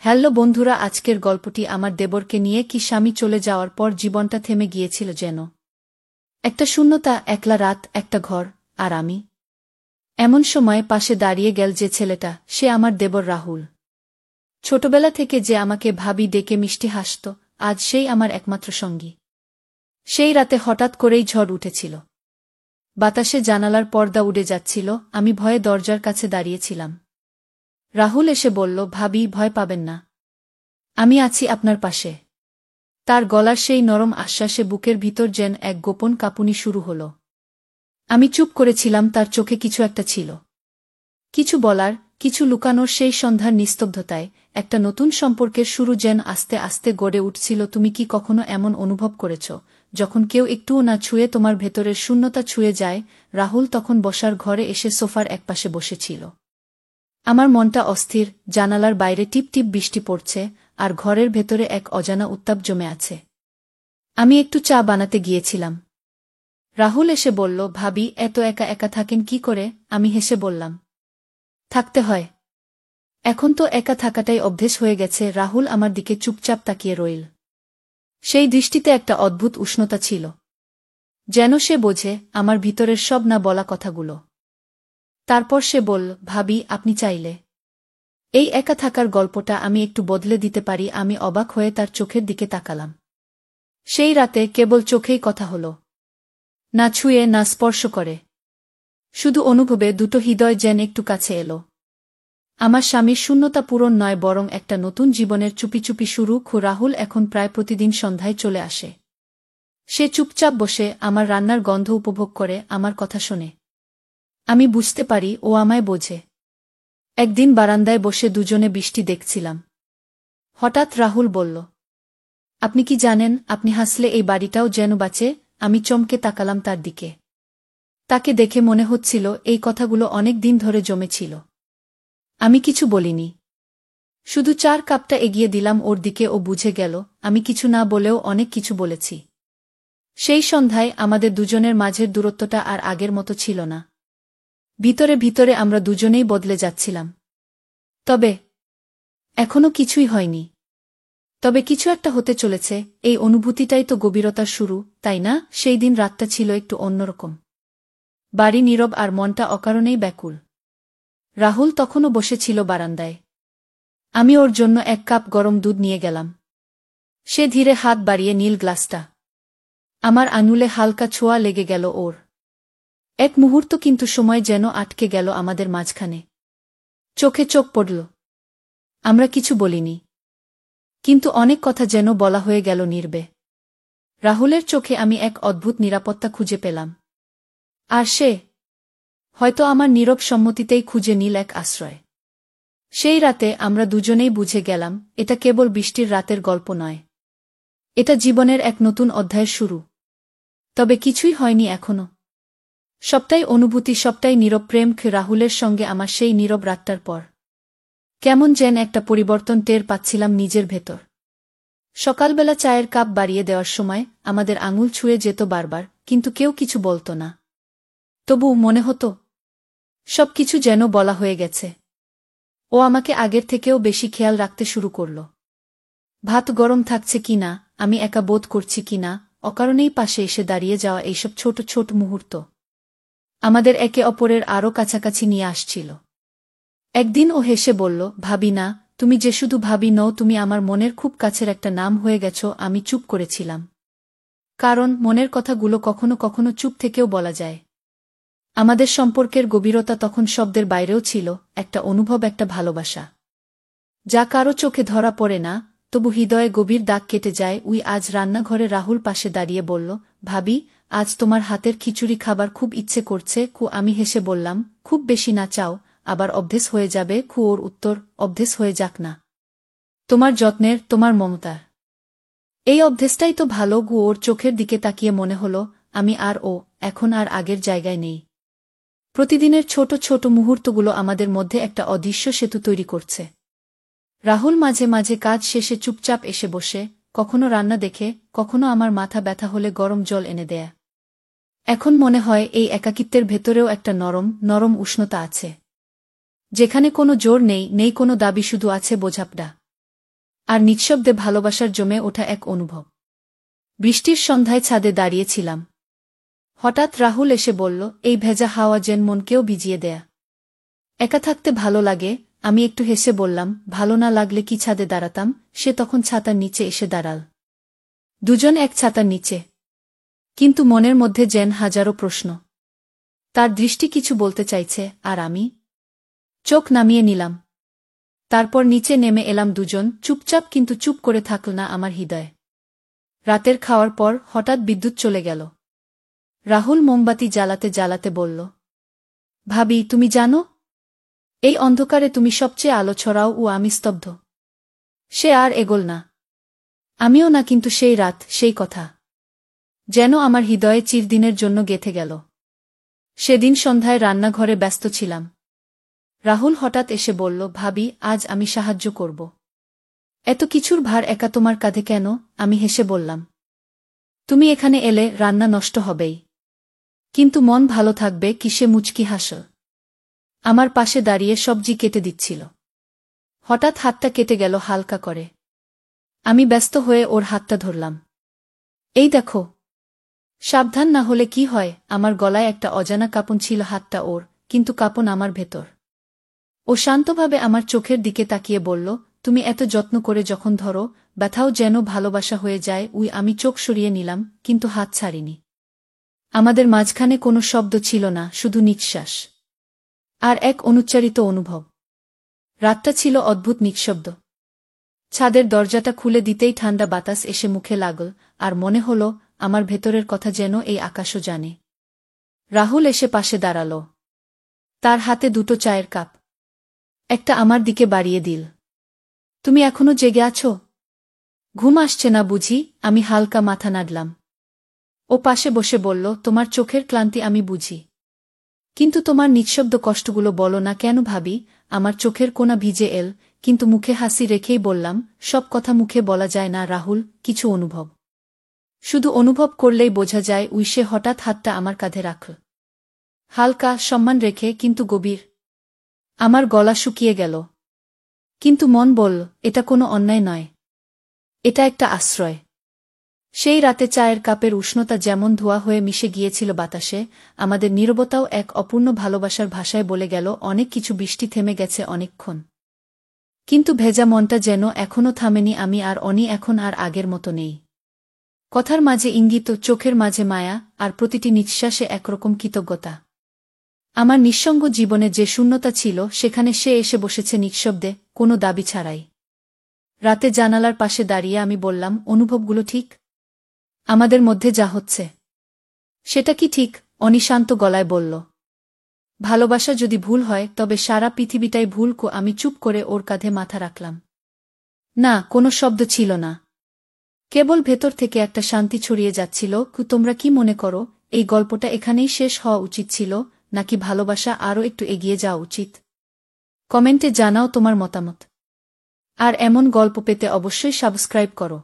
Hello বন্ধুরা, আজকের গল্পটি আমার দেবরকে নিয়ে। কি স্বামী চলে যাওয়ার পর জীবনটা থেমে গিয়েছিল যেন। একটা শূন্যতা, একলা রাত, একটা ঘর, আর আমি। এমন সময় পাশে দাঁড়িয়ে গেল যে ছেলেটা, সে আমার দেবর রাহুল। ছোটবেলা থেকে যে আমাকে ভাবি ডেকে মিষ্টি হাসত, আজ সেই আমার একমাত্র সঙ্গী। সেই রাতে হঠাৎ করেই ঝড় উঠেছিল। বাতাসে জানালার পর্দা উড়ে যাচ্ছিল, আমি ভয়ে দরজার কাছে দাঁড়িয়েছিলাম। রাহুল এসে বলল, ভাবি ভয় পাবেন না, আমি আছি আপনার পাশে। তার গলার সেই নরম আশ্বাসে বুকের ভিতর যেন এক গোপন কাঁপুনি শুরু হল। আমি চুপ করেছিলাম, তার চোখে কিছু একটা ছিল। কিছু বলার, কিছু লুকানোর। সেই সন্ধ্যার নিস্তব্ধতায় একটা নতুন সম্পর্কের শুরু যেন আস্তে আস্তে গড়ে উঠছিল। তুমি কি কখনো এমন অনুভব করেছ, যখন কেউ একটুও না ছুঁয়ে তোমার ভেতরের শূন্যতা ছুঁয়ে যায়? রাহুল তখন বসার ঘরে এসে সোফার একপাশে বসেছিল। আমার মনটা অস্থির, জানালার বাইরে টিপ টিপ বৃষ্টি পড়ছে, আর ঘরের ভেতরে এক অজানা উত্তাপ জমে আছে। আমি একটু চা বানাতে গিয়েছিলাম। রাহুল এসে বলল, ভাবি এত একা একা থাকেন কি করে? আমি হেসে বললাম, থাকতে হয়, এখন তো একা থাকাটাই অভ্যেস হয়ে গেছে। রাহুল আমার দিকে চুপচাপ তাকিয়ে রইল। সেই দৃষ্টিতে একটা অদ্ভুত উষ্ণতা ছিল, যেন সে বোঝে আমার ভিতরের সব না বলা কথাগুলো। তারপর সে বলল, ভাবি আপনি চাইলে এই একা থাকার গল্পটা আমি একটু বদলে দিতে পারি। আমি অবাক হয়ে তার চোখের দিকে তাকালাম। সেই রাতে কেবল চোখেই কথা হলো, না ছুঁয়ে না স্পর্শ করে, শুধু অনুভবে দুটো হৃদয় যেন একটু কাছে এলো। আমার স্বামীর শূন্যতা পূরণ নয়, বরং একটা নতুন জীবনের চুপি চুপি শুরু। রাহুল এখন প্রায় প্রতিদিন সন্ধ্যায় চলে আসে। সে চুপচাপ বসে আমার রান্নার গন্ধ উপভোগ করে, আমার কথা শোনে। আমি বুঝতে পারি ও আমায় বোঝে। একদিন বারান্দায় বসে দুজনে বৃষ্টি দেখছিলাম। হঠাৎ রাহুল বলল, আপনি কি জানেন, আপনি হাসলে এই বাড়িটাও যেন বাঁচে? আমি চমকে তাকালাম তার দিকে। তাকে দেখে মনে হচ্ছিল এই কথাগুলো অনেক দিন ধরে জমেছিল। আমি কিছু বলিনি, শুধু চার কাপটা এগিয়ে দিলাম ওর দিকে। ও বুঝে গেল আমি কিছু না বলেও অনেক কিছু বলেছি। সেই সন্ধ্যায় আমাদের দুজনের মাঝের দূরত্বটা আর আগের মতো ছিল না। ভিতরে ভিতরে আমরা দুজনেই বদলে যাচ্ছিলাম। তবে এখনো কিছুই হয়নি, তবে কিছু একটা হতে চলেছে। এই অনুভূতিটাই তো গভীরতার শুরু, তাই না? সেই দিন রাতটা ছিল একটু অন্যরকম। বাড়ি নীরব আর মনটা অকারণেই ব্যাকুল। রাহুল তখনও বসেছিল বারান্দায়। আমি ওর জন্য এক কাপ গরম দুধ নিয়ে গেলাম। সে ধীরে হাত বাড়িয়ে নীল গ্লাসটা। আমার আঙুলে হালকা ছোঁয়া লেগে গেল ওর। এক মুহূর্ত কিন্তু সময় যেন আটকে গেল আমাদের মাঝখানে। চোখে চোখ পড়ল। আমরা কিছু বলিনি, কিন্তু অনেক কথা যেন বলা হয়ে গেল নীরবে। রাহুলের চোখে আমি এক অদ্ভুত নিরাপত্তা খুঁজে পেলাম। আর সে হয়তো আমার নীরব সম্মতিতেই খুঁজে নিল এক আশ্রয়। সেই রাতে আমরা দুজনেই বুঝে গেলাম, এটা কেবল বৃষ্টির রাতের গল্প নয়, এটা জীবনের এক নতুন অধ্যায়ের শুরু। তবে কিছুই হয়নি এখনো। সবটাই অনুভূতি, সবটাই নীরব প্রেম। রাহুলের সঙ্গে আমার সেই নীরব রাতটার পর কেমন যেন একটা পরিবর্তন টের পাচ্ছিলাম নিজের ভেতর। সকালবেলা চায়ের কাপ বাড়িয়ে দেওয়ার সময় আমাদের আঙুল ছুঁয়ে যেত বারবার, কিন্তু কেউ কিছু বলত না। তবু মনে হতো সবকিছু যেন বলা হয়ে গেছে। ও আমাকে আগের থেকেও বেশি খেয়াল রাখতে শুরু করল। ভাত গরম থাকছে কিনা, আমি একা বোধ করছি কিনা, অকারণেই পাশে এসে দাঁড়িয়ে যাওয়া এইসব ছোট ছোট মুহূর্ত আমাদের একে অপরের আরও কাছাকাছি নিয়ে আসছিল। একদিন ও হেসে বলল, ভাবি না, তুমি যে শুধু ভাবি নও, তুমি আমার মনের খুব কাছের একটা নাম হয়ে গেছ। আমি চুপ করেছিলাম, কারণ মনের কথাগুলো কখনো কখনো চুপ থেকেও বলা যায়। আমাদের সম্পর্কের গভীরতা তখন শব্দের বাইরেও ছিল, একটা অনুভব, একটা ভালোবাসা, যা কারো চোখে ধরা পড়ে না, তবু হৃদয়ে গভীর দাগ কেটে যায়। আজ রান্নাঘরে রাহুল পাশে দাঁড়িয়ে বলল, ভাবি আজ তোমার হাতের খিচুড়ি খাবার খুব ইচ্ছে করছে। আমি হেসে বললাম, খুব বেশি না চাও, আবার অভ্যেস হয়ে যাবে। ওর উত্তর, অভ্যেস হয়ে যাক না, তোমার যত্নের, তোমার মমতার এই অভ্যেসটাই তো ভালো। ওর চোখের দিকে তাকিয়ে মনে হলো আমি আর ও এখন আর আগের জায়গায় নেই। প্রতিদিনের ছোট ছোট মুহূর্তগুলো আমাদের মধ্যে একটা অদৃশ্য সেতু তৈরি করছে। রাহুল মাঝে মাঝে কাজ শেষে চুপচাপ এসে বসে, কখনো রান্না দেখে, কখনো আমার মাথা ব্যথা হলে গরম জল এনে দেয়া। এখন মনে হয় এই একাকিত্বের ভেতরেও একটা নরম নরম উষ্ণতা আছে, যেখানে কোনো জোর নেই, নেই কোনো দাবি, শুধু আছে বোঝাপড়া। আর নিঃশব্দে ভালোবাসার জমে ওঠা এক অনুভব। বৃষ্টির সন্ধ্যায় ছাদে দাঁড়িয়েছিলাম। হঠাৎ রাহুল এসে বলল, এই ভেজা হাওয়া যেন মনকেও ভিজিয়ে দেয়া। একা থাকতে ভালো লাগে। আমি একটু হেসে বললাম, ভালো না লাগলে কি ছাদে দাঁড়াতাম? সে তখন ছাতার নিচে এসে দাঁড়াল। দুজন এক ছাতার নিচে, কিন্তু মনের মধ্যে যেন হাজারো প্রশ্ন। তার দৃষ্টি কিছু বলতে চাইছে, আর আমি চোখ নামিয়ে নিলাম। তারপর নিচে নেমে এলাম দুজন, চুপচাপ, কিন্তু চুপ করে থাকল না আমার হৃদয়। রাতের খাওয়ার পর হঠাৎ বিদ্যুৎ চলে গেল। রাহুল মোমবাতি জ্বালাতে জ্বালাতে বলল, ভাবি, তুমি জানো, এই অন্ধকারে তুমি সবচেয়ে আলো ছড়াও। ও আমি স্তব্ধ। সে আর এগোল না, আমিও না, কিন্তু সেই রাত, সেই কথা যেন আমার হৃদয়ে চিরদিনের জন্য গেঁথে গেল। সেদিন সন্ধ্যায় রান্নাঘরে ব্যস্ত ছিলাম। রাহুল হঠাৎ এসে বলল, ভাবি, আজ আমি সাহায্য করব। এত কিছুর ভার একা তোমার কাঁধে কেন? আমি হেসে বললাম, তুমি এখানে এলে রান্না নষ্ট হবেই, কিন্তু মন ভালো থাকবে। কিসে মুচকি হাসল। আমার পাশে দাঁড়িয়ে সবজি কেটে দিচ্ছিল। হঠাৎ হাতটা কেটে গেল হালকা করে। আমি ব্যস্ত হয়ে ওর হাতটা ধরলাম। এই দেখো, সাবধান না হলে কি হয়? আমার গলায় একটা অজানা কাঁপন ছিল। হাতটা ওর, কিন্তু কাঁপন আমার ভেতর। ও শান্তভাবে আমার চোখের দিকে তাকিয়ে বলল, তুমি এত যত্ন করে যখন ধরো, ব্যথাও যেন ভালোবাসা হয়ে যায়। আমি চোখ সরিয়ে নিলাম, কিন্তু হাত ছাড়িনি। আমাদের মাঝখানে কোনো শব্দ ছিল না, শুধু নিঃশ্বাস আর এক অনুচ্চারিত অনুভব। রাতটা ছিল অদ্ভুত নিঃশব্দ। ছাদের দরজাটা খুলে দিতেই ঠান্ডা বাতাস এসে মুখে লাগল, আর মনে হল আমার ভেতরের কথা যেন এই আকাশও জানে। রাহুল এসে পাশে দাঁড়াল। তার হাতে দুটো চায়ের কাপ। একটা আমার দিকে বাড়িয়ে দিল। তুমি এখনো জেগে আছো? ঘুম আসছে না বুঝি? আমি হালকা মাথা নাড়লাম। ও পাশে বসে বলল, তোমার চোখের ক্লান্তি আমি বুঝি, কিন্তু তোমার নিঃশব্দ কষ্টগুলো বলো না কেন? ভাবি, আমার চোখের কোনা ভিজে এল, কিন্তু মুখে হাসি রেখেই বললাম, সব কথা মুখে বলা যায় না রাহুল, কিছু অনুভব। শুধু অনুভব করলেই বোঝা যায়। সে হঠাৎ হাতটা আমার কাঁধে রাখল, হালকা, সম্মান রেখে, কিন্তু গভীর। আমার গলা শুকিয়ে গেল, কিন্তু মন বলল, এটা কোনো অন্যায় নয়, এটা একটা আশ্রয়। সেই রাতে চায়ের কাপের উষ্ণতা যেমন ধোঁয়া হয়ে মিশে গিয়েছিল বাতাসে, আমাদের নীরবতাও এক অপূর্ণ ভালোবাসার ভাষায় বলে গেল অনেক কিছু। বৃষ্টি থেমে গেছে অনেকক্ষণ, কিন্তু ভেজা মনটা যেন এখনও থামেনি। আমি আর অনি এখন আর আগের মতো নেই। কথার মাঝে ইঙ্গিত, চোখের মাঝে মায়া, আর প্রতিটি নিঃশ্বাসে একরকম কৃতজ্ঞতা। আমার নিঃসঙ্গ জীবনে যে শূন্যতা ছিল, সেখানে সে এসে বসেছে নিঃশব্দে, কোনো দাবি ছাড়াই। রাতে জানালার পাশে দাঁড়িয়ে আমি বললাম, অনুভবগুলো ঠিক? আমাদের মধ্যে যা হচ্ছে, সেটা কি ঠিক? অনি শান্ত গলায় বলল, ভালোবাসা যদি ভুল হয়, তবে সারা পৃথিবীটাই ভুল। আমি চুপ করে ওর কাঁধে মাথা রাখলাম। না, কোনো শব্দ ছিল না, কেবল ভেতর থেকে একটা শান্তি ছড়িয়ে যাচ্ছিল। তোমরা কি মনে করো, এই গল্পটা এখানেই শেষ হওয়া উচিত ছিল, নাকি ভালোবাসা আরও একটু এগিয়ে যাওয়া উচিত? কমেন্টে জানাও তোমার মতামত। আর এমন গল্প পেতে অবশ্যই সাবস্ক্রাইব করো।